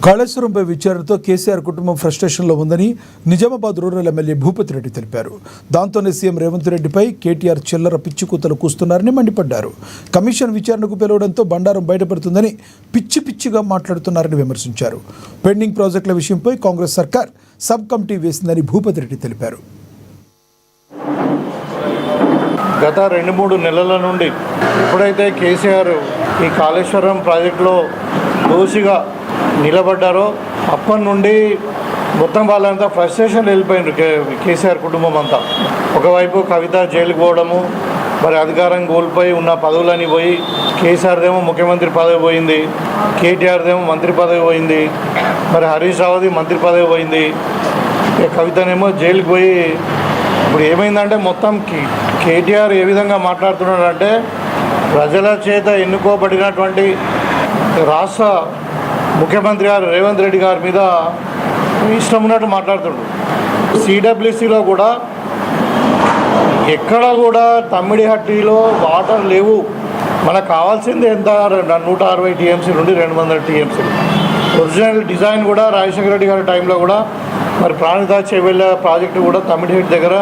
కాళేశ్వరంపై విచారణతో కేసీఆర్ కుటుంబం ఫ్రస్ట్రేషన్లో ఉందని నిజామాబాద్ రూరల్ ఎమ్మెల్యే భూపతి రెడ్డి తెలిపారు. దాంతోనే సీఎం రేవంత్ రెడ్డిపై కేటీఆర్ చిల్లర పిచ్చికూతలు కూస్తున్నారని మండిపడ్డారు. కమిషన్ విచారణకు పిలవడంతో బండారం బయటపడుతుందని పిచ్చిగా మాట్లాడుతున్నారని విమర్శించారు. పెండింగ్ ప్రాజెక్టుల విషయంపై కాంగ్రెస్ సర్కార్ సబ్ కమిటీ వేసిందని భూపతి రెడ్డి తెలిపారు. గత 2-3 నెలల నుండి ఎప్పుడైతే కేసీఆర్ ఈ కాళేశ్వరం ప్రాజెక్టులో దోషిగా నిలబడ్డారో అప్పటి నుండి మొత్తం వాళ్ళంతా ఫ్రస్ట్రేషన్ వెళ్ళిపోయినారు. కేసీఆర్ కుటుంబం అంతా ఒకవైపు కవిత జైలుకు పోవడము, మరి అధికారం కోల్పోయి ఉన్న పదవులని పోయి, కేసీఆర్దేమో ముఖ్యమంత్రి పదవి పోయింది, కేటీఆర్దేమో మంత్రి పదవి పోయింది, మరి హరీష్ రావుది మంత్రి పదవి పోయింది, కవితనేమో జైలుకు పోయి. ఇప్పుడు ఏమైందంటే మొత్తం కేటీఆర్ ఏ విధంగా మాట్లాడుతున్నాడంటే ప్రజల చేత ఎన్నుకోబడినటువంటి రాష్ట్ర ముఖ్యమంత్రి గారు రేవంత్ రెడ్డి గారి మీద ఇష్టం ఉన్నట్టు మాట్లాడుతున్నాడు. సిడబ్ల్యూసిలో కూడా ఎక్కడ కూడా తమ్మిడిహట్టిలో వాటర్ లేవు, మనకు కావాల్సింది ఎంత 160 టీఎంసీ నుండి 200 టీఎంసీలు. ఒరిజినల్ డిజైన్ కూడా రాజశేఖర రెడ్డి గారి టైంలో కూడా మరి ప్రాణిదాచే వెళ్ళే ప్రాజెక్టు కూడా తమ్మిడిహట్టి దగ్గర